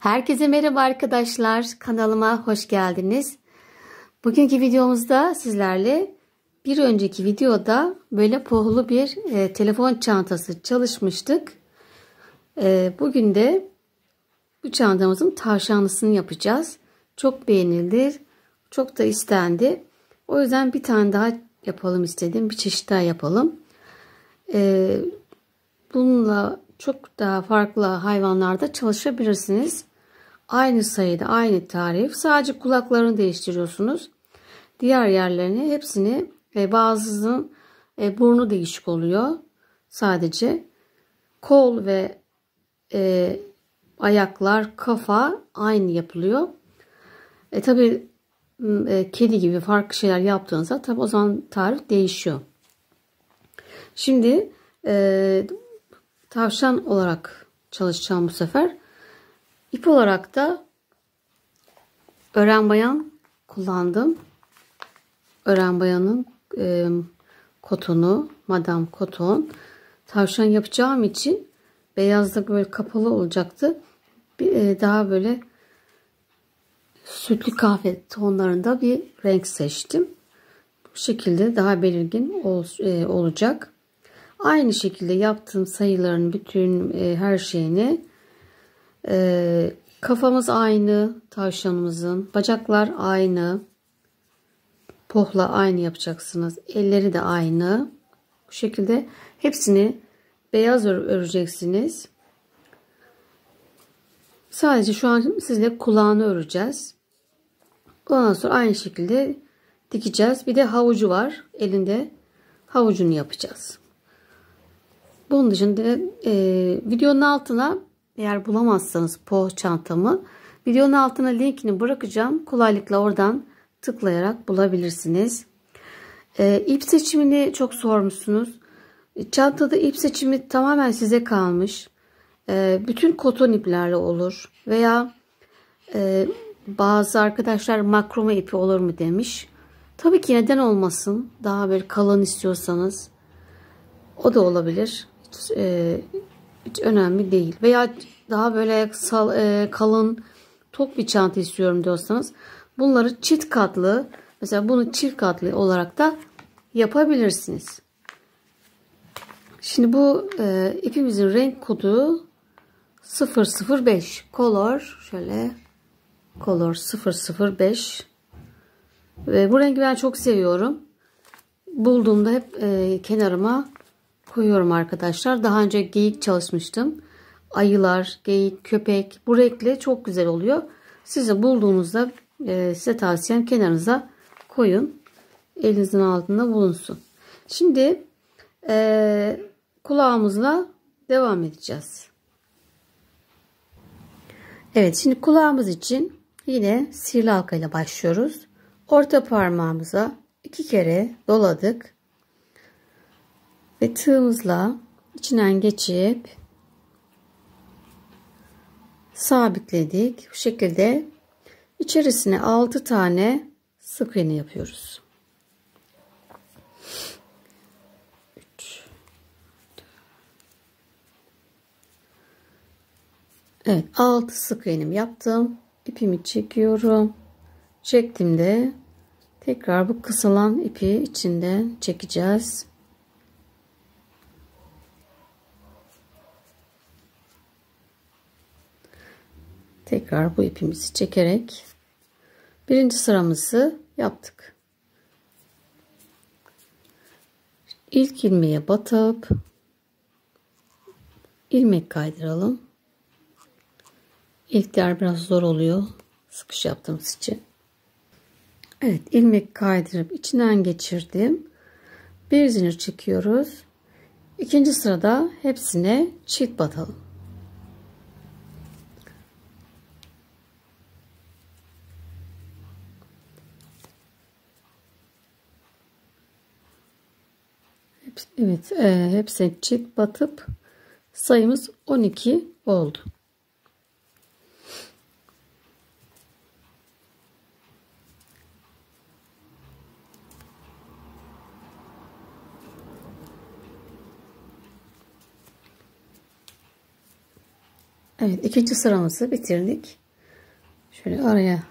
Herkese merhaba arkadaşlar. Kanalıma hoş geldiniz. Bugünkü videomuzda sizlerle bir önceki videoda böyle pohlu bir telefon çantası çalışmıştık. Bugün de bu çantamızın tavşanlısını yapacağız. Çok beğenildi. Çok da istendi. O yüzden bir tane daha yapalım istedim. Bir çeşit daha yapalım. Bununla çok daha farklı hayvanlarda çalışabilirsiniz. Aynı sayıda, aynı tarif. Sadece kulaklarını değiştiriyorsunuz. Diğer yerlerini hepsini bazısının burnu değişik oluyor. Sadece kol ve ayaklar, kafa aynı yapılıyor. Tabi kedi gibi farklı şeyler yaptığınızda tabi o zaman tarif değişiyor. Şimdi tavşan olarak çalışacağım bu sefer. İp olarak da Ören Bayan kullandım. Ören Bayan'ın kotonu, Madame Koton. Tavşan yapacağım için beyazda böyle kapalı olacaktı. Daha böyle sütlü kahve tonlarında bir renk seçtim. Bu şekilde daha belirgin olacak. Aynı şekilde yaptığım sayıların bütün her şeyini kafamız aynı tavşanımızın, bacaklar aynı, pohla aynı yapacaksınız, elleri de aynı. Bu şekilde hepsini beyaz öreceksiniz. Sadece şu an sizle kulağını öreceğiz. Ondan sonra aynı şekilde dikeceğiz. Bir de havucu var, elinde havucunu yapacağız. Bunun dışında videonun altına, eğer bulamazsanız poh çantamı, videonun altına linkini bırakacağım. Kolaylıkla oradan tıklayarak bulabilirsiniz. İp seçimini çok sormuşsunuz. Çantada ip seçimi tamamen size kalmış. Bütün koton iplerle olur. Veya bazı arkadaşlar makrome ipi olur mu demiş. Tabii ki neden olmasın. Daha böyle kalın istiyorsanız o da olabilir. Hiç önemli değil. Veya daha böyle kalın tok bir çanta istiyorum diyorsanız bunları çift katlı, mesela bunu çift katlı olarak da yapabilirsiniz. Şimdi bu ipimizin renk kodu 005 color, şöyle color 005 ve bu rengi ben çok seviyorum. Bulduğumda hep kenarıma koyuyorum arkadaşlar. Daha önce geyik çalışmıştım. Ayılar, geyik, köpek bu renkle çok güzel oluyor. Siz de bulduğunuzda size tavsiyem kenarınıza koyun. Elinizin altında bulunsun. Şimdi kulağımızla devam edeceğiz. Evet, şimdi kulağımız için yine sihirli halka ile başlıyoruz. Orta parmağımıza 2 kere doladık. Ve tığımızla içinden geçip sabitledik. Bu şekilde içerisine 6 tane sık iğne yapıyoruz. 3. Evet, 6 sık iğnemi yaptım. İpimi çekiyorum. Çektiğimde tekrar bu kısalan ipi içinden çekeceğiz. Tekrar bu ipimizi çekerek birinci sıramızı yaptık. İlk ilmeğe batıp ilmek kaydıralım. İlk yer biraz zor oluyor sıkış yaptığımız için. Evet, ilmek kaydırıp içinden geçirdim. Bir zincir çekiyoruz. İkinci sırada hepsine çift batalım. Evet, hepsine çift batıp sayımız 12 oldu. Evet, ikinci sıramızı bitirdik. Şöyle araya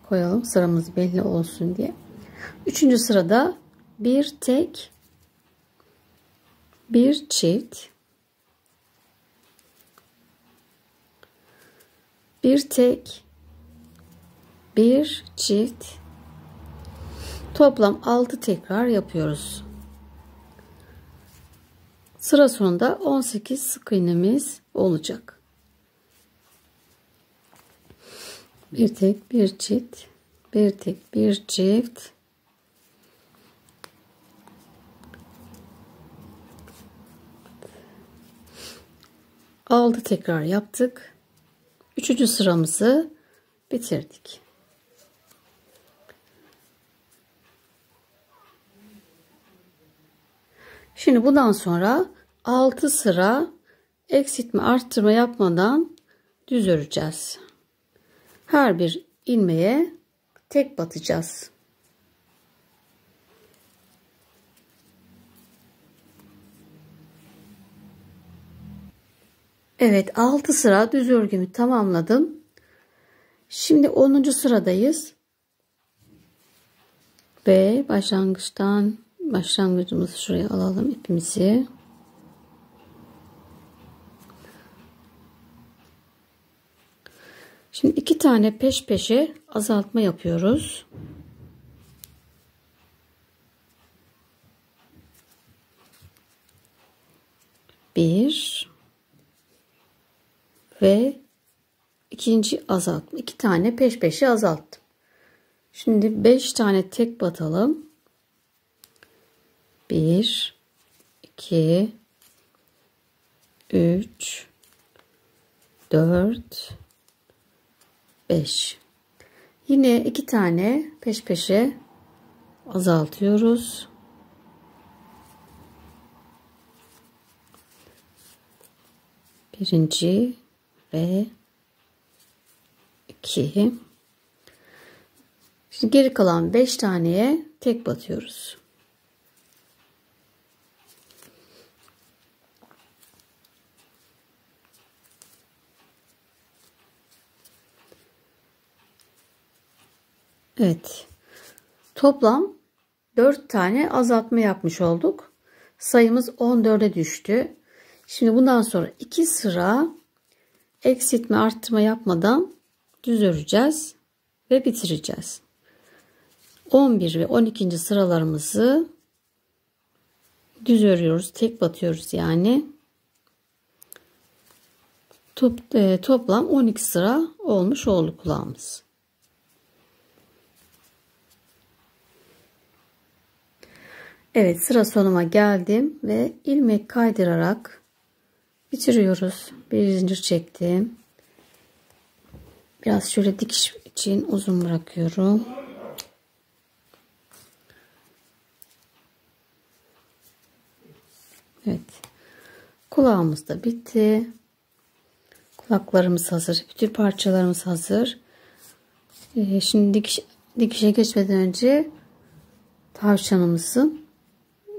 koyalım, sıramız belli olsun diye. Üçüncü sırada bir tek, bir çift, bir tek, bir çift, toplam 6 tekrar yapıyoruz. Sıra sonunda 18 sık iğnemiz olacak. Bir tek, bir çift, bir tek, bir çift, altı tekrar yaptık. Üçüncü sıramızı bitirdik. Şimdi bundan sonra 6 sıra eksiltme arttırma yapmadan düz öreceğiz. Her bir ilmeğe tek batacağız. Evet, 6 sıra düz örgümü tamamladım. Şimdi 10. sıradayız. Ve başlangıcımızı şuraya alalım, ipimizi. Şimdi 2 tane peş peşe azaltma yapıyoruz. Bir ve ikinci azaltma. 2 tane peş peşe azalttım. Şimdi 5 tane tek batalım. 1 2 3 4 5. Yine 2 tane peş peşe azaltıyoruz. Birinci ve 2. Şimdi geri kalan 5 taneye tek batıyoruz. Evet. Toplam 4 tane azaltma yapmış olduk. Sayımız 14'e düştü. Şimdi bundan sonra 2 sıra eksiltme arttırma yapmadan düz öreceğiz ve bitireceğiz. 11 ve 12. sıralarımızı düz örüyoruz. Tek batıyoruz yani. Toplam 12 sıra olmuş oldu kulağımız. Evet, sıra sonuma geldim ve ilmek kaydırarak bitiriyoruz. Bir zincir çektim. Biraz şöyle dikiş için uzun bırakıyorum. Evet. Kulağımız da bitti. Kulaklarımız hazır. Bütün parçalarımız hazır. Şimdi dikişe geçmeden önce tavşanımızın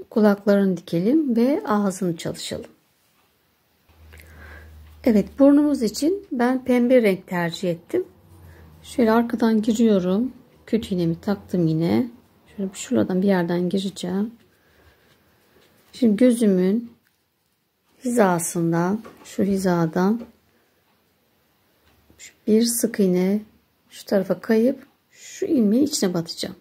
kulaklarını dikelim ve ağzını çalışalım. Evet, burnumuz için ben pembe renk tercih ettim. Şöyle arkadan giriyorum. Küt iğnemi taktım yine. Şöyle şuradan bir yerden gireceğim. Şimdi gözümün hizasından, şu hizadan bir sık iğne şu tarafa kayıp şu ilmeğin içine batacağım.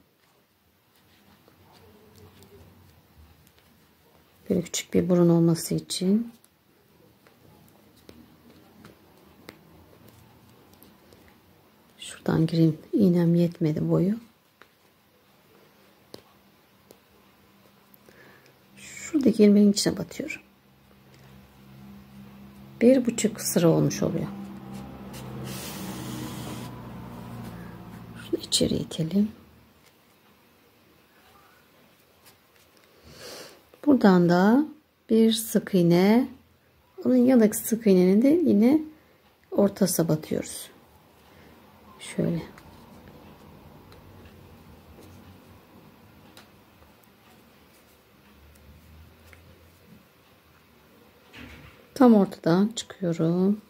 Böyle küçük bir burun olması için. Şuradan gireyim. İğnem yetmedi boyu. Şuradaki ilmeğin içine batıyorum. 1,5 sıra olmuş oluyor. Şunu içeri itelim. Buradan da bir sık iğne, onun yanındaki sık iğnenin de yine ortasına batıyoruz. Şöyle. Tam ortadan çıkıyorum.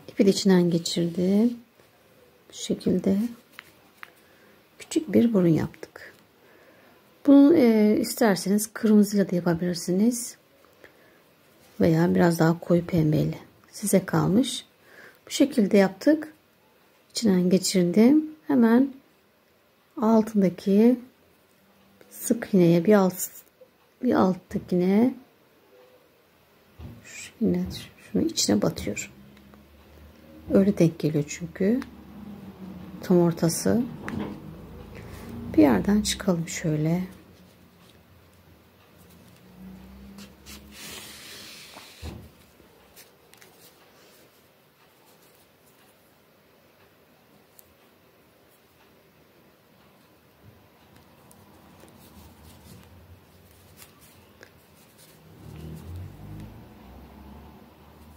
İpi de içinden geçirdim. Bu şekilde küçük bir burun yaptık. Bunu isterseniz kırmızıyla da yapabilirsiniz. Veya biraz daha koyu pembeyle. Size kalmış. Bu şekilde yaptık. İçinden geçirdim. Hemen altındaki sık iğneye bir alttakine şunu içine batıyorum. Öyle denk geliyor çünkü. Tam ortası. Bir yerden çıkalım şöyle.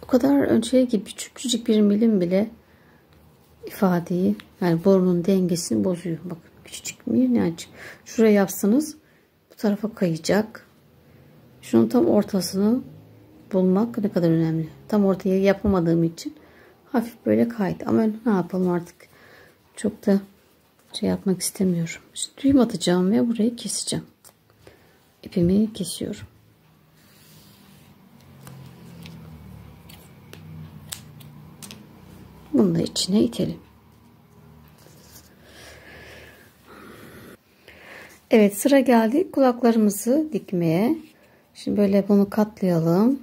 O kadar önce gibi küçücük bir milim bile ifadeyi, yani burnun dengesini bozuyor. Bakın küçücük minnacık. Şuraya yapsanız bu tarafa kayacak. Şunun tam ortasını bulmak ne kadar önemli. Tam ortaya yapamadığım için hafif böyle kaydı. Ama ne yapalım artık. Çok da şey yapmak istemiyorum. Şimdi düğüm atacağım ve burayı keseceğim. İpimi kesiyorum. Bunu da içine itelim. Evet, sıra geldi kulaklarımızı dikmeye. Şimdi böyle bunu katlayalım.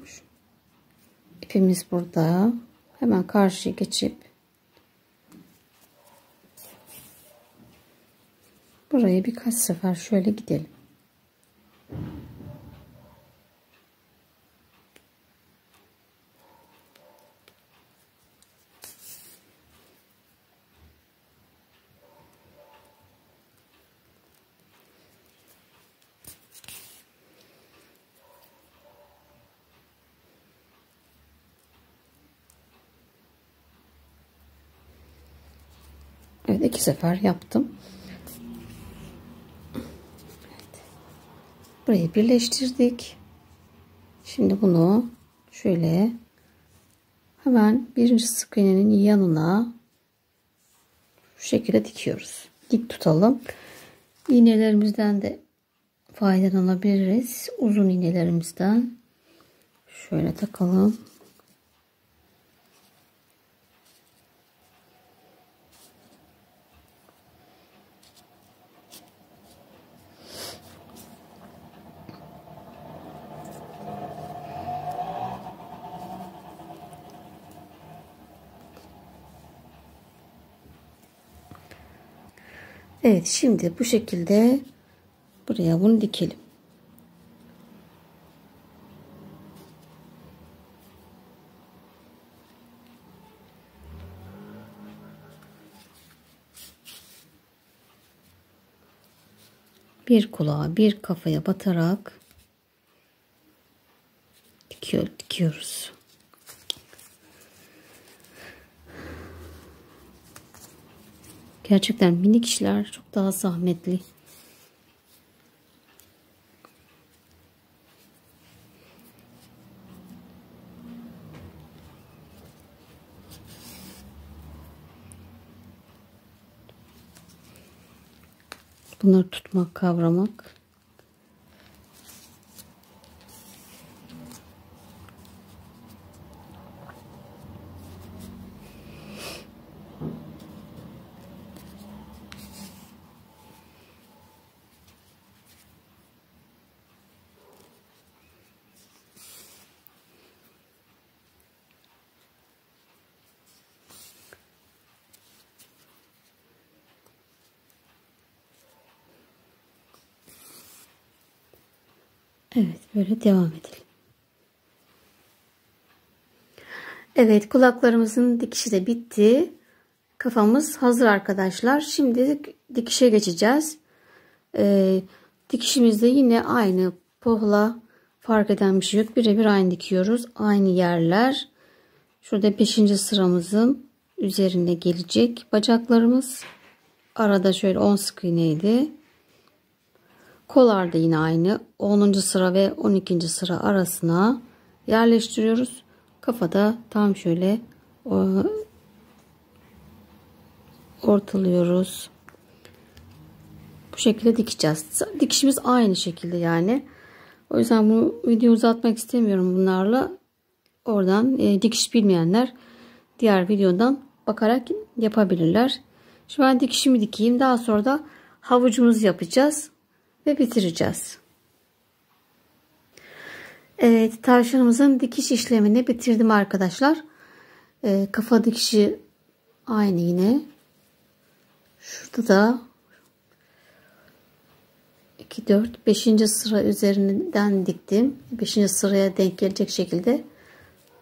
İpimiz burada. Hemen karşıya geçip burayı birkaç sefer şöyle gidelim. Evet, 2 sefer yaptım. Evet. Burayı birleştirdik. Şimdi bunu şöyle hemen birinci sık iğnenin yanına şu şekilde dikiyoruz. Dik tutalım. İğnelerimizden de faydalanabiliriz. Uzun iğnelerimizden şöyle takalım. Evet, şimdi bu şekilde buraya bunu dikelim. Bir kulağa bir kafaya batarak dikiyoruz. Gerçekten minik işler çok daha zahmetli. Bunları tutmak, kavramak. Evet, böyle devam edelim. Evet, kulaklarımızın dikişi de bitti. Kafamız hazır arkadaşlar. Şimdi dikişe geçeceğiz. Dikişimizde yine aynı pohla, fark eden bir şey yok. Birebir aynı dikiyoruz. Aynı yerler. Şurada 5. sıramızın üzerine gelecek bacaklarımız. Arada şöyle 10 sık iğneydi. Kollar da yine aynı. 10. sıra ve 12. sıra arasına yerleştiriyoruz. Kafada tam şöyle ortalıyoruz. Bu şekilde dikeceğiz. Dikişimiz aynı şekilde yani. O yüzden bu videoyu uzatmak istemiyorum bunlarla. Oradan dikiş bilmeyenler diğer videodan bakarak yapabilirler. Şu an dikişimi dikeyim. Daha sonra da havucumuzu yapacağız ve bitireceğiz. Evet, tavşanımızın dikiş işlemini bitirdim arkadaşlar. Kafa dikişi aynı yine. Şurada da 2, 4, 5. sıra üzerinden diktim. 5. sıraya denk gelecek şekilde.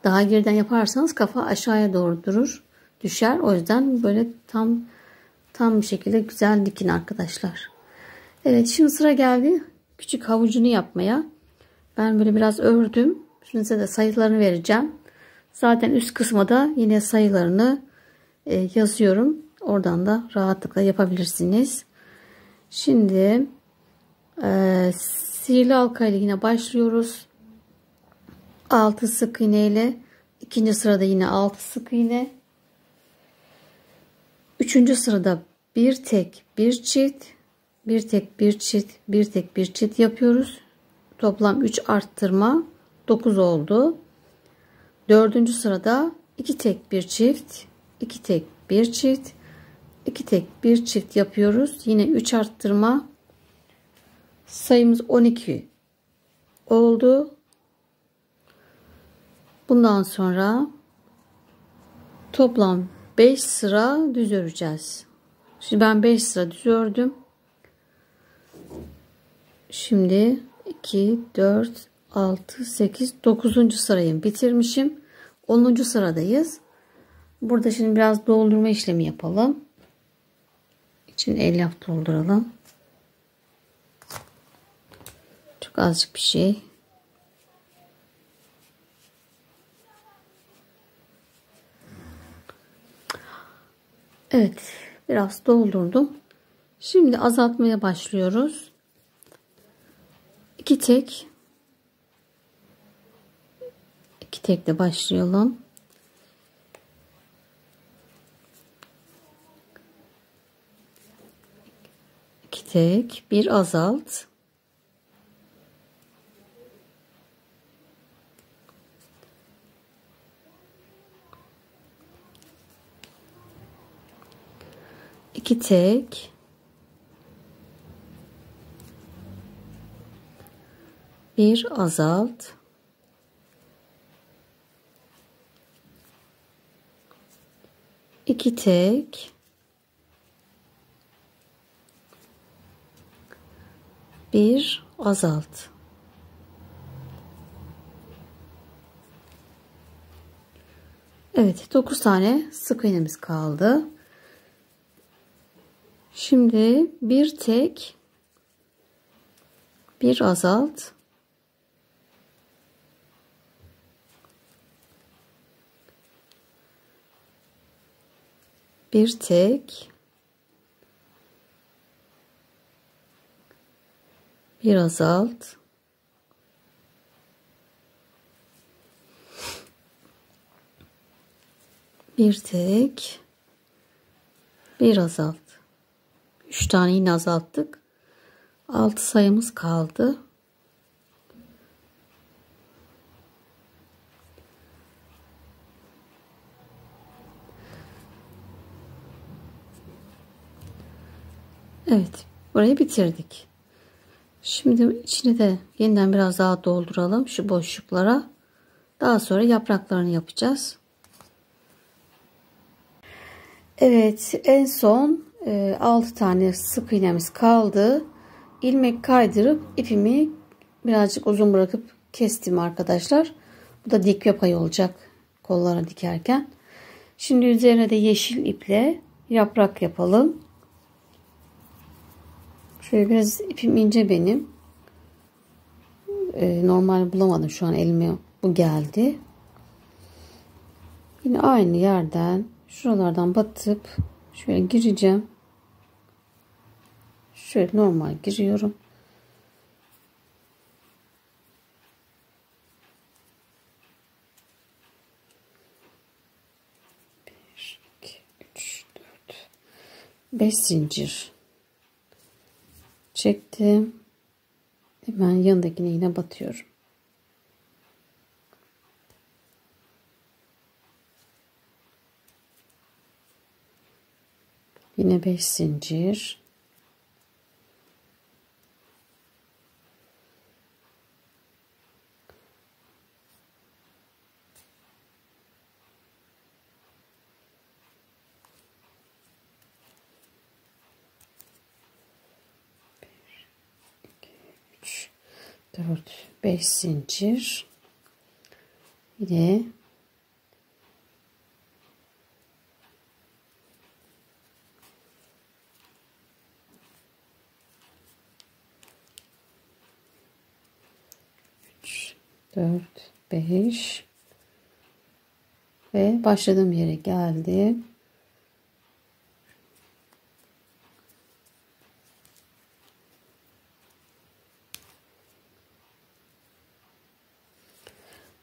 Daha geriden yaparsanız kafa aşağıya doğru düşer. O yüzden böyle tam bir şekilde güzel dikin arkadaşlar. Evet, şimdi sıra geldi küçük havucunu yapmaya. Ben böyle biraz ördüm. Şimdi size de sayılarını vereceğim. Zaten üst kısma da yine sayılarını yazıyorum. Oradan da rahatlıkla yapabilirsiniz. Şimdi sihirli halka ile yine başlıyoruz. 6 sık iğne ile ikinci sırada yine 6 sık iğne. Üçüncü sırada bir tek bir çift, bir tek bir çift, bir tek bir çift yapıyoruz. Toplam 3 arttırma 9 oldu. Dördüncü sırada 2 tek bir çift, 2 tek bir çift, 2 tek bir çift yapıyoruz. Yine 3 arttırma, sayımız 12 oldu. Bundan sonra toplam 5 sıra düz öreceğiz. Şimdi ben 5 sıra düz ördüm. Şimdi 2, 4, 6, 8, 9. sırayı bitirmişim. 10. sıradayız. Burada şimdi biraz doldurma işlemi yapalım. İçine elyaf dolduralım. Çok azıcık bir şey. Evet, biraz doldurdum. Şimdi azaltmaya başlıyoruz. 2 tekle başlayalım. 2 tek, bir azalt. 2 tek, bir azalt, 2 tek, bir azalt. Evet, 9 tane sık iğnemiz kaldı. Şimdi bir tek, bir azalt, bir tek, bir azalt, bir tek, bir azalt. 3 tane yine azalttık. 6 sayımız kaldı. Evet, burayı bitirdik. Şimdi içine de yeniden biraz daha dolduralım şu boşluklara. Daha sonra yapraklarını yapacağız. Evet, en son 6 tane sık iğnemiz kaldı. İlmek kaydırıp ipimi birazcık uzun bırakıp kestim arkadaşlar. Bu da dikme payı olacak kollara dikerken. Şimdi üzerine de yeşil iple yaprak yapalım. Şöyle biraz ipim ince benim. Normal bulamadım şu an elime, bu geldi. Yine aynı yerden şuralardan batıp şöyle gireceğim. Şöyle normal giriyorum. 5 zincir çektim. Hemen yanındakine yine batıyorum. Yine 5 zincir. Üç, 4, 5 zincir. Yine 4, 5 ve başladığım yere geldim.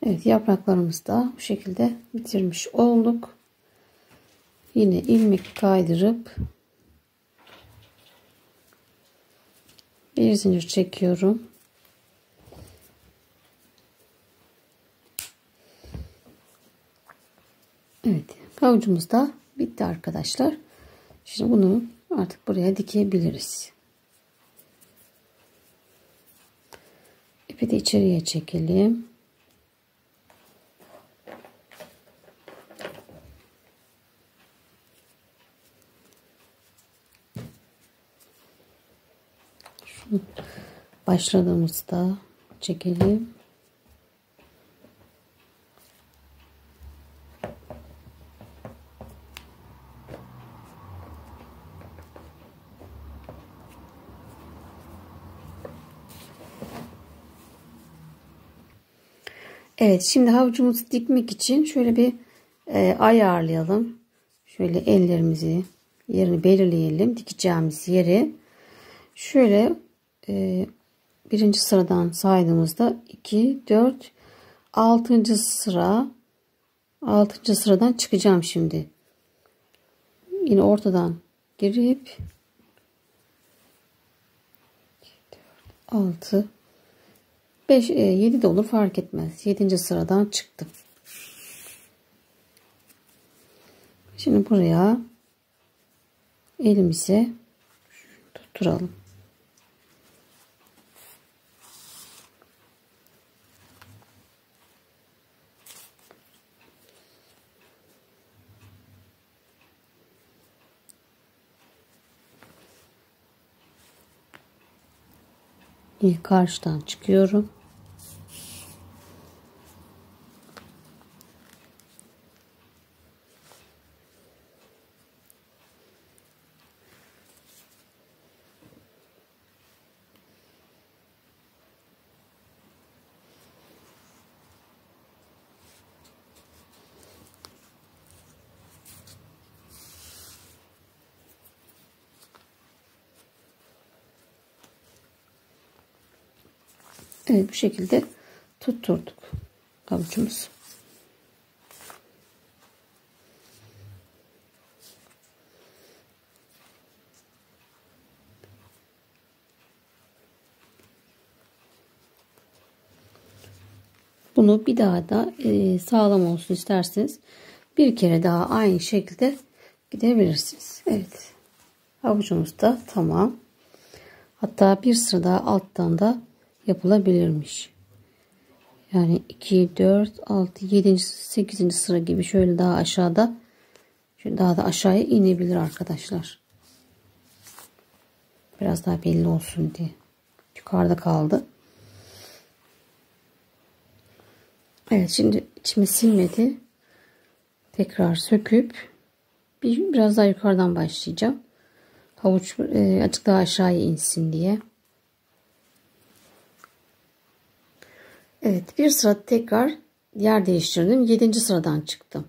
Evet, yapraklarımızı da bu şekilde bitirmiş olduk. Yine ilmek kaydırıp bir zincir çekiyorum. Evet, havucumuz da bitti arkadaşlar. Şimdi bunu artık buraya dikebiliriz. İpi de içeriye çekelim. Şunu başladığımızda çekelim. Evet, şimdi havucumuzu dikmek için şöyle bir ayarlayalım. Şöyle ellerimizi yerini belirleyelim. Dikeceğimiz yeri. Şöyle birinci sıradan saydığımızda 2, 4, 6. sıra. 6. sıradan çıkacağım şimdi. Yine ortadan girip 6, 5, 7 de olur, fark etmez. 7. sıradan çıktım. Şimdi buraya elimize tutturalım. İlk karşıdan çıkıyorum. Evet, bu şekilde tutturduk havucumuzu. Bunu bir daha da sağlam olsun isterseniz bir kere daha aynı şekilde gidebilirsiniz. Evet, havucumuz da tamam. Hatta bir sıra daha alttan da yapılabilirmiş. Yani 2, 4, 6, 7, 8. sıra gibi şöyle daha aşağıda, şöyle daha da aşağıya inebilir arkadaşlar. Biraz daha belli olsun diye. Yukarıda kaldı. Evet, şimdi içime sinmedi. Tekrar söküp biraz daha yukarıdan başlayacağım. Havuç azıcık daha aşağıya insin diye. Evet, bir sıra tekrar yer değiştirdim. 7. sıradan çıktım.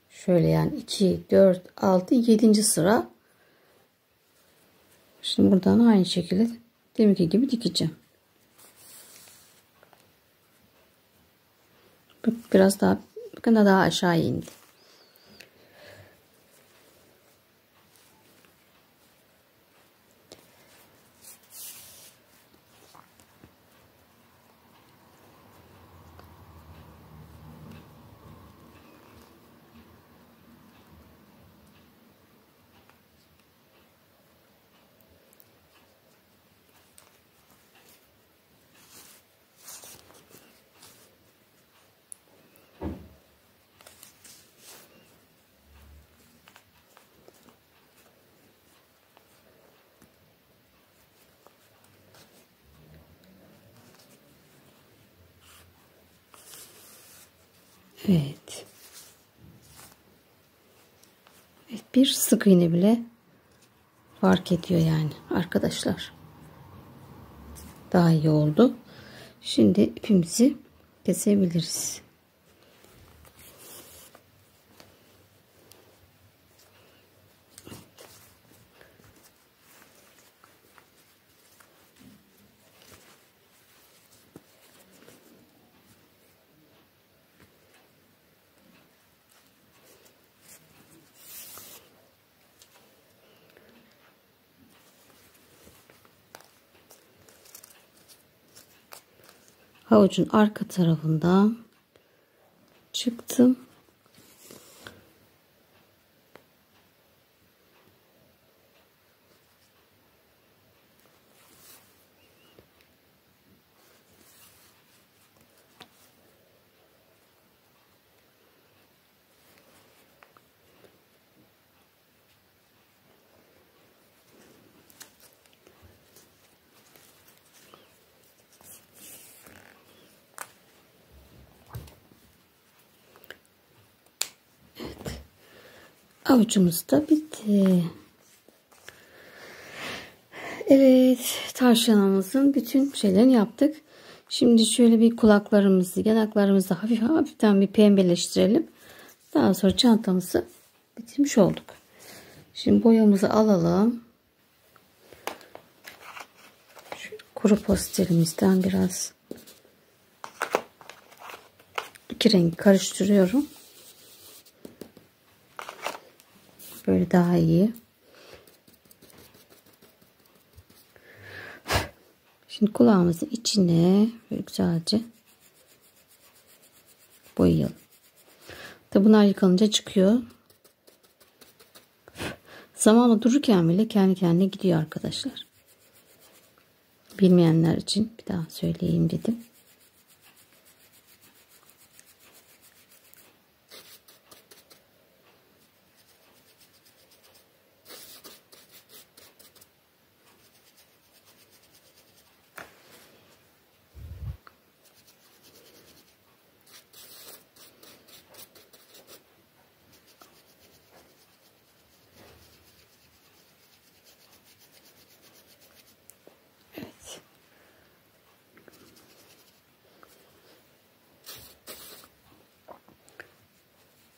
Şöyle yani 2, 4, 6, 7. sıra. Şimdi buradan aynı şekilde deminki gibi dikeceğim. Biraz daha, bakın daha aşağı indi. Evet. Evet, bir sık iğne bile fark ediyor yani arkadaşlar. Daha iyi oldu. Şimdi ipimizi kesebiliriz. Havucun arka tarafından çıktım. Avucumuz da bitti. Evet, tavşanımızın bütün şeylerini yaptık. Şimdi şöyle bir kulaklarımızı, yanaklarımızı hafiften bir pembeleştirelim. Daha sonra çantamızı bitirmiş olduk. Şimdi boyamızı alalım. Şu kuru postelimizden biraz iki rengi karıştırıyorum. Böyle daha iyi. Şimdi kulağımızın içine böyle güzelce boyayalım. Tabi bunlar yıkanınca çıkıyor. Zamanla dururken bile kendi kendine gidiyor arkadaşlar. Bilmeyenler için bir daha söyleyeyim dedim.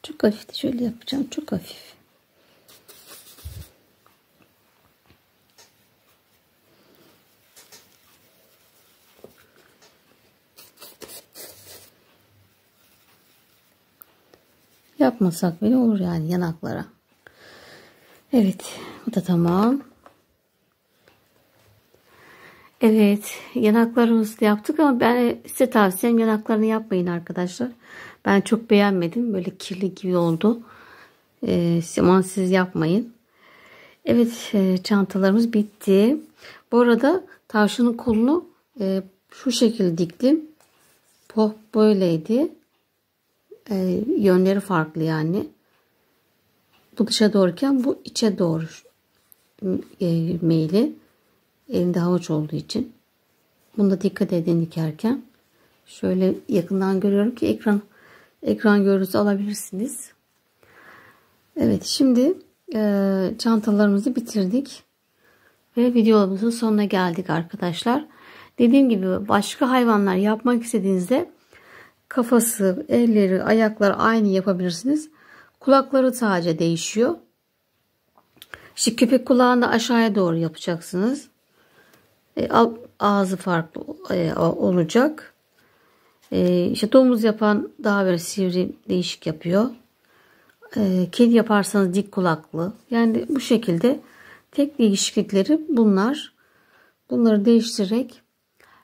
Çok hafif de şöyle yapacağım. Çok hafif. Yapmasak bile olur yani yanaklara. Evet. Bu da tamam. Evet. Yanaklarımızı yaptık ama ben size tavsiyem yanaklarını yapmayın arkadaşlar. Ben çok beğenmedim. Böyle kirli gibi oldu. Ama siz yapmayın. Evet. Çantalarımız bitti. Bu arada tavşanın kolunu şu şekilde diktim. Bu böyleydi. Yönleri farklı yani. Bu dışa doğruyken bu içe doğru meyli. Elinde havuç olduğu için. Bunda dikkat edin dikerken. Şöyle yakından görüyorum ki ekran görüntüsü alabilirsiniz. Evet, şimdi çantalarımızı bitirdik. Ve videomuzun sonuna geldik arkadaşlar. Dediğim gibi başka hayvanlar yapmak istediğinizde kafası, elleri, ayakları aynı yapabilirsiniz. Kulakları sadece değişiyor. İşte köpek kulağını aşağıya doğru yapacaksınız. Ağzı farklı olacak. İşte domuz yapan daha böyle sivri, değişik yapıyor. Kedi yaparsanız dik kulaklı. Yani bu şekilde tek değişiklikleri bunlar. Bunları değiştirerek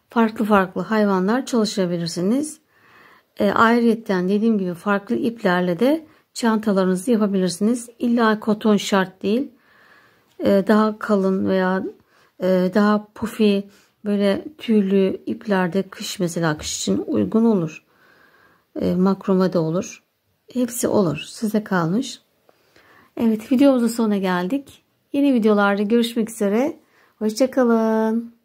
farklı farklı hayvanlar çalıştırabilirsiniz. Ayrıyeten dediğim gibi farklı iplerle de çantalarınızı yapabilirsiniz. İlla koton şart değil. Daha kalın veya daha pufi böyle tüylü iplerde kış, mesela kış için uygun olur. Makrome de olur. Hepsi olur. Size kalmış. Evet, videomuzun sonuna geldik. Yeni videolarda görüşmek üzere. Hoşça kalın.